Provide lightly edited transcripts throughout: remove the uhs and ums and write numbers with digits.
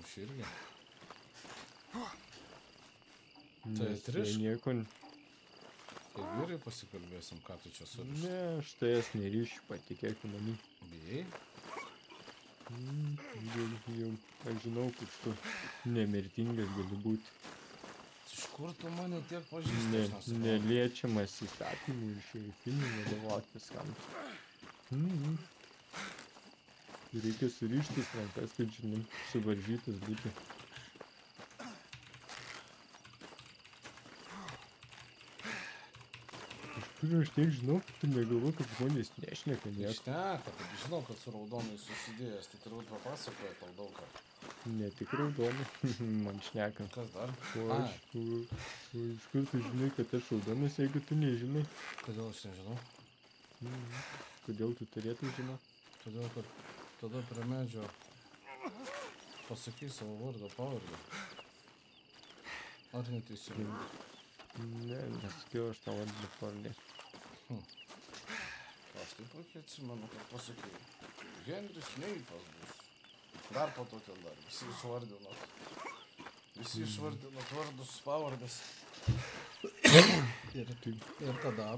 Aš irgi. Tai atrišk. Nieko... Kai vyrai pasikalbėsim, ką tu čia surišt. Ne, aš tai jas neryšiu, patikėk manį. Bijai? Jau, aš žinau, kad tu nemirtingas gali būti. Iš kur tu mane tiek pažįstas? Neliečiamas įstatymų ir šerifinių vadovauti viskam. Reikia surištis rankas, kad žinai, suvaržytas būti. Aš tiek žinau, kad tu negalvo, kad žmonės nešneka nieko. Šneka, taip žinau, kad su raudonai susidėjęs, tai turbūt papasakoja tau daug ką. Ne tik raudonai, man šneka. Kas dar? O iš kur tu žinai, kad aš raudonas, jeigu tu nežinai? Kodėl aš nežinau? Kodėl tu turėtum žinot? Todėl, kad tada prie medžio pasakai savo vardą, pavardę. Ar neteisingai? Ne, nesakiau aš tavo vardą pavardės. Aš taip puikiai atsimenu, kad pasakai. Henris Neipas bus. Dar po to ten dar. Visi išvardinot vardus, pavardės. Ir tada,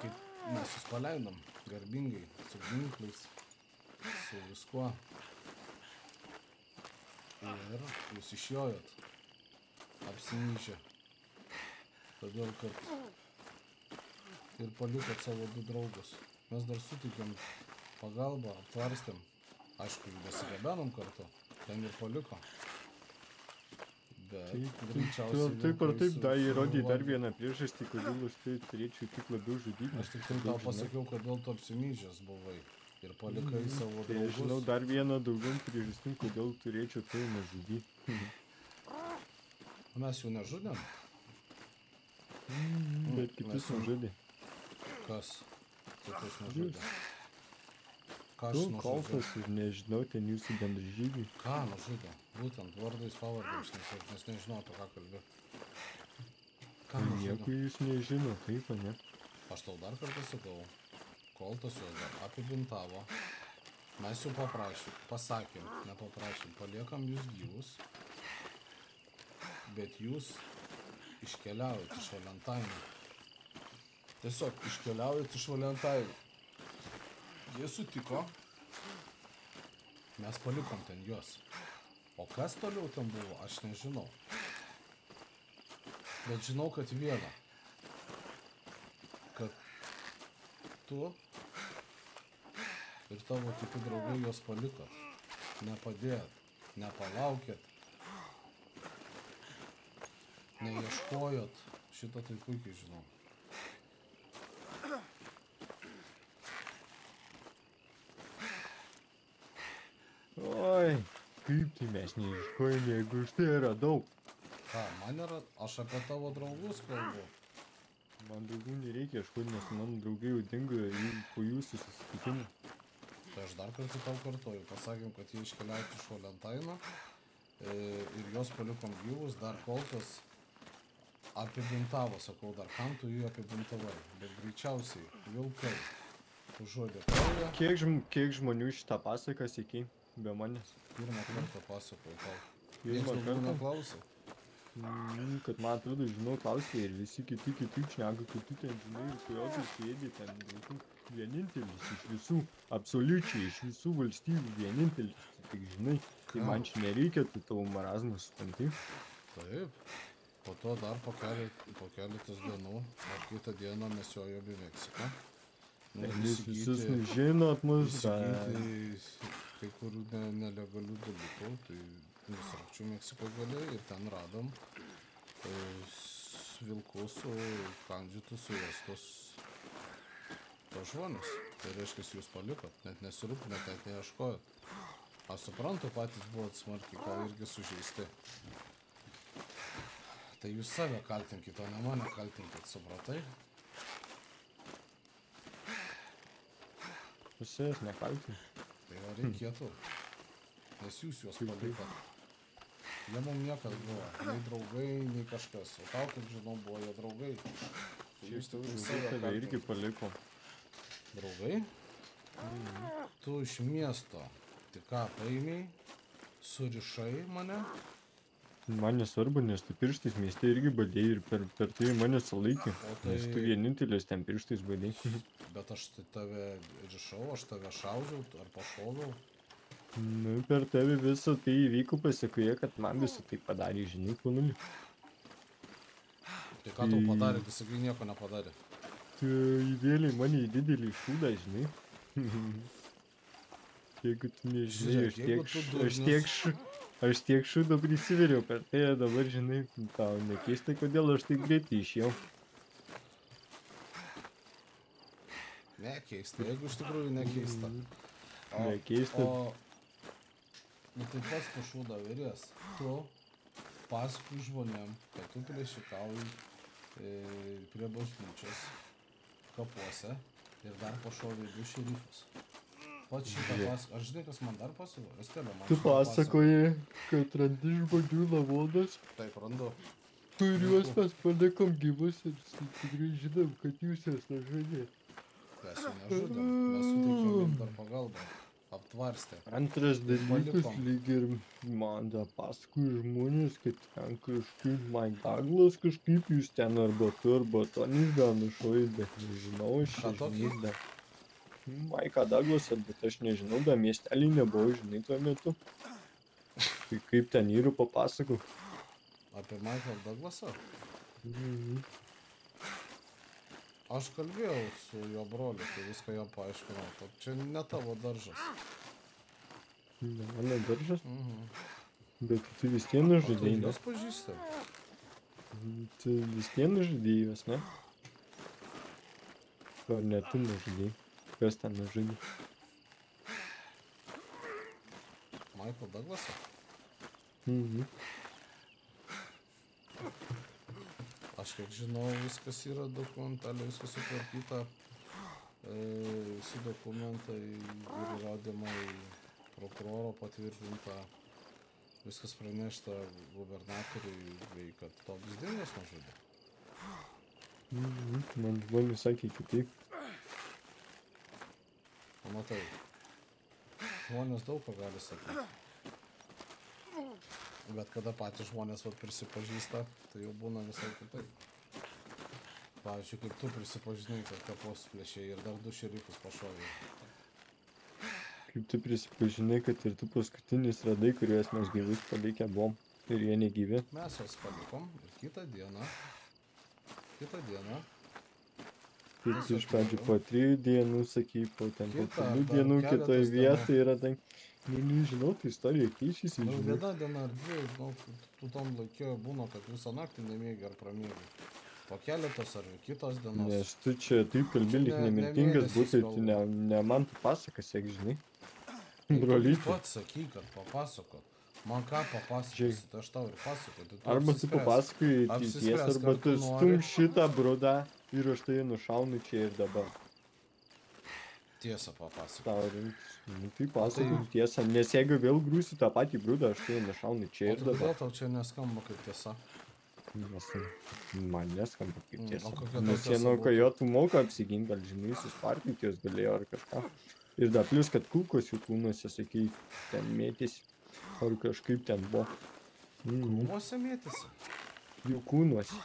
kaip mes jūs paleidom, garbingai, su ginklais, su viskuo. Ir jūs išjojot, apsimyžę. Todėl, kad ir palikot savo du draugus. Mes dar sutikėm pagalbą, aptvarstėm. Aišku, nesigabenom kartu, ten ir paliko. Bet greičiausiai... Taip ar taip, da įrodė dar vieną priežastį, kodėl aš tai turėčiau tik labiau žudyti. Aš tik tau pasakiau, kodėl tu apsimyžęs buvai ir palikai savo draugus. Tai žinau dar vieną daugiau priežastį, kodėl turėčiau tai nežudyti. Mes jų nežudėm? Bet kitus nužudė. Kas? Kitus nužudė? Ką aš Tu nužudė? kaltas ir nežinau, ten jūsų bendražygiai. Ką nužudė? Būtent vardais pavardėms, nes nežinau, apie ką kalbė. Ką nužudė? Nieko jūs nežino, taip, ne? Aš tau dar kartą sakau, Koltas juos dar apibintavo. Mes jau pasakėm, nepaprašėm, paliekam jūs gyvus, bet jūs iškeliaujat iš Valentaino. Tiesiog iškeliaujat iš Valentaino. Jie sutiko, mes palikom ten juos. O kas toliau ten buvo, aš nežinau. Bet žinau, kad viena. Kad tu ir tavo kiti draugai juos palikot. Nepadėjot, nepalaukėt. Neieškojot. Šitą tai puikiai žinau. Oi, kaip tai mes neieškojame, jeigu aš tai radau. Ką, man yra, aš apie tavo draugus kalbu. Man draugų nereikia ieškoti, nes mano draugai jau dingo po jūsų susitikimų. Tai aš dar kartą tau kartoju. Pasakėm, kad jie iškeliauti iš Valentaino ir juos palikom gyvus, dar Koltas apibintavo, sakau, dar kam tu jį apibintavai. Bet greičiausiai vilkai užuodė kraują. Kiek žmonių šitą pasaką sėkiai be manęs? Pirmą kartą pasakoju tau. Pirmą kartą neklausė? Kad man atrodo, žinau, klausė ir visi kiti šneka, kad tu ten žinai ir kurios sėdi ten vaikų. Vienintelis iš visų, absoliučiai iš visų valstybių vienintelis. Tik žinai, tai man čia nereikia, tai tavo marazmas, supranti? Taip. Po to dar po keletas dienų, ar kitą dieną mes jojom į Meksiką. Jūs visus nežinot mus, įsigyti kai kurių nelegalių dalykų, tai Visrakčių Meksiko gale ir ten radom vilkus sukandžytus, suėstus žmonės. Tai reiškia, jūs palikot, net nesirūpinat, net neieškojot. Aš suprantu, patys buvot smarkiai, gal irgi sužeisti. Tai jūs save kaltinkit, o ne mane kaltinkit, supratai? Jūs jas nekaltink. Tai va reikėtų, nes jūs juos palikot. Jie mums niekas buvo, nei draugai, nei kažkas. O tau, kaip žinau, buvo jie draugai. Tai jūs tik save tave irgi paliko. Draugai? Tu iš miesto tik ką paėmei, surišai mane. Man nesvarbu, nes tu pirštais mieste irgi badėjai ir per tai mane sulaikė. O tai- Nes tu vienintelis ten pirštais badėjai. Bet aš tai tave rišau, aš tave šaudžiau ar pašoviau. Nu, per tave visą tai įvyko pasiekoje, kad man visą tai padarė, žinai, kunuli. Tai ką tau padarė, tai sakai, nieko nepadarė. Tu įvėlė mane į didelį šūdą, žinai. Jeigu tu nežinai, Žiūrėk, jeigu tu aš tiek šūdo prisiveriau per tai, dabar, žinai, tau nekeista, kodėl aš taip greitai išėjau. Nekeista, jeigu iš tikrųjų nekeista. Nekeista. Nu tai pats tu šūdą vėrės. Tu pasakui žmonėm, kad tu plėšikauji prie bažnyčios kapuose ir dar pašovė 2 šerifus. Pats šitą pasakui. Aš žinai, kas man dar pasakui? Estelė man Tu šitą pasakoji, kad randi žmonių lavonas, Taip, randu. kuriuos mes palikom gyvus ir tikrai žinom, kad jūs jas nužudė. Mes jų nežudėm. Mes suteikėm jiem dar pagalbą. Aptvarstė. Antras dalykas, Palikom. lyg ir man da pasakoja žmonės, kad ten kažkaip Mike Douglas kažkaip jūs ten arba to gal nušojai, bet nežinau, aš Ką tokį? žinai dar. Mike'ą Douglasą, bet aš nežinau, da miestelį nebuvau, žinai, tuo metu. Tai kaip ten yra, papasakau. Apie Michael Douglasą? Mhm. Aš kalbėjau su jo broliu, tai viską jam paaiškinau, kad čia ne tavo daržas. Ne, mano daržas, Mhm. bet tu vis tiek Tu nužudėjai, ne? juos pažįsti? Tu vis tiek nužudėjai juos, ne? Ar ne tu nužudėjai? Kas ten nužudė? Michael Douglasą? Mhm. Aš kiek žinau, viskas yra dokumentaliai, viskas sutvarkyta. Visi dokumentai ir įrodymai prokuroro patvirtinta. Viskas pranešta gubernatoriui, kad toks dingas nužudė. Mhm. Man žmonės sakė kitaip. Matai, žmonės daug ką gali sakyti. Bet kada patys žmonės prisipažįsta, tai jau būna visai kitaip. Pavyzdžiui, kaip tu prisipažinai, kad kapos plėšėjai ir dar 2 šerifus pašovė. Kaip tu prisipažinai, kad ir tu paskutinis radai, kuriuos mes gyvus palikę buvom ir jie negyvi. Mes juos palikom ir kitą dieną, Taip tu iš pradžių po 3 dienų sakai, po ten po Kitą, 2 dar dienų keletas kitoje dienų. vietoje yra ten. Nežinau, tai istorija keičiasi, nu, žinai. viena diena ar 2, nu, tu tom laikė būna, kad visą naktį nemiegi ar pramiegi. Po keletos ar kitos dienos. Nes tu čia taip kalbi, lyg Ne- nemirtingas nemėnesis būtai, gal. tu ne man tu pasakas, siek, žinai. Tai tu Brolyti. pats sakyk, kad papasakot. Man ką papasakosi, tai aš tau ir pasakoju. Tai tu Arba tu apsispręsk. papasakai Apsispręsk, tiesą, arba ar tu tu stum nori. šitą brudą ir aš tai nušaunu čia ir dabar. Tiesą papasakot. Tau rinktis. Nu, tai pasakai tiesą, nes jeigu vėl grūsi tą patį brudą, aš tai nušaunu čia O ir tai dabar. kodėl tau čia neskamba kaip tiesa? Nes man neskamba kaip O tiesa. kokia tau Nes tiesa jie nuo būtų? kojotų moka apsiginti, gal žinai, suspardyti jos galėjo ar kažką. Ir dar plius, kad kulkos jų kūnuose, sakai, ten mėtėsi. Ar kažkaip ten buvo. Kūnuose mėtėsi? Jų kūnuose.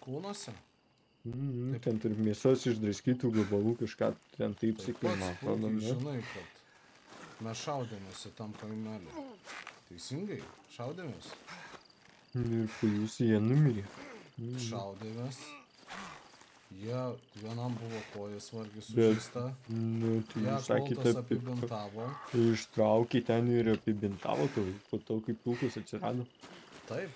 Kūnuose? Taip. Ten tarp mėsos išdraskytų gabalų kažką ten taip Tai sakai, man pats atrodo, puikiai ne? žinai, kad mes šaudėmės į tam kaimelį. Teisingai? Šaudėmės? Ir po jūsų jie numirė. Šaudėmės. Jie vienam buvo koja smarkiai Bet- sužeista. Nu, tai Ją jūs sakėte, koltas apibintavo. ištraukė ten ir apibintavo, po to kaip kulkos atsirado. Taip.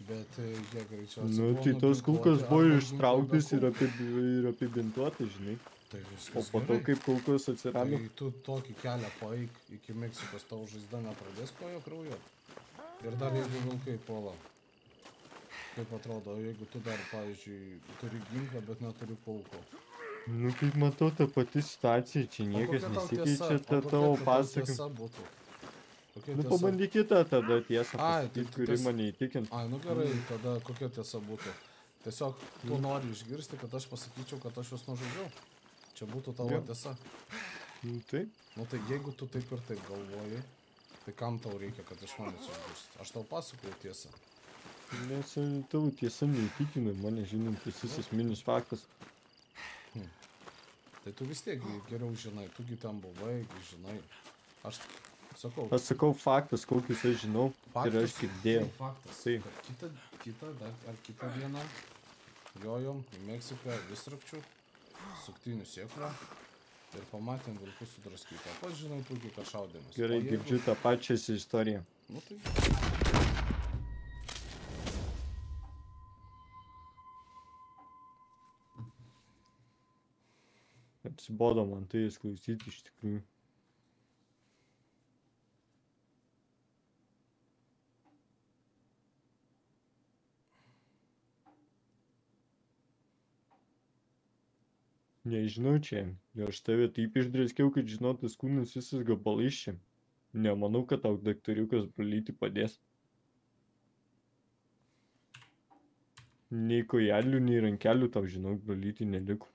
Bet jie greičiausiai Nu, buvo tai tos kulkos nuginkluoti buvo arba ištrauktas ir ginkluoti. apibintuotas, žinai. Tai O viskas po to, gerai. kaip kulkos atsirado, Tai tu tokį kelią paeik iki Meksikos, tau žaizda nepradės kojo kraujo. Ir dar jeigu vilkai puola. Kaip atrodo, jeigu tu dar, pavyzdžiui, turi ginklą, bet neturi kulkų. nu, kaip matau, ta pati situacija, čia niekas O kokia tau nesikeičia, tiesa? ta O kokia tavo tau pasaka. tiesa būtų? Kokia Nu, tiesa? pabandykite tada tiesą Ai, pasakyti, tai kuri tas- mane įtikint. Ai, nu gerai, tada kokia tiesa būtų? Tiesiog tu nori išgirsti, kad aš pasakyčiau, kad aš juos nužudžiau. Čia būtų tavo Jo. tiesa. Nu, taip. Nu tai jeigu tu taip ir taip galvoji, Tai kam tau reikia, kad iš manęs išgirsti? Aš tau pasakoju tiesą. Nes tavo tiesa neįtikina mane, žinant visus esminius faktus. Tai tu vis tiek geriau žinai, tugi ten buvai, žinai. Aš sakau, Aš sakau faktas, kokius aš žinau, ir aš girdėjau. tai faktas, Taip. kad kitą dieną jojom į Meksiką visrakčių, suktinių sėklą ir pamatėm vilkus sudraskytą. Pats žinai, puikiai, kad šaudėmės. Gerai, girdžiu tą pačią istoriją. Nu tai... Apsibodo man tai klausyti iš tikrųjų. Nežinau čia, aš tave taip išdraskiau, kad žinotas kūnas visas gabalais čia. Nemanau, kad tau daktoriukas brolyti padės. Nei kojelių, nei rankelių tau, žinau, brolyti neliko.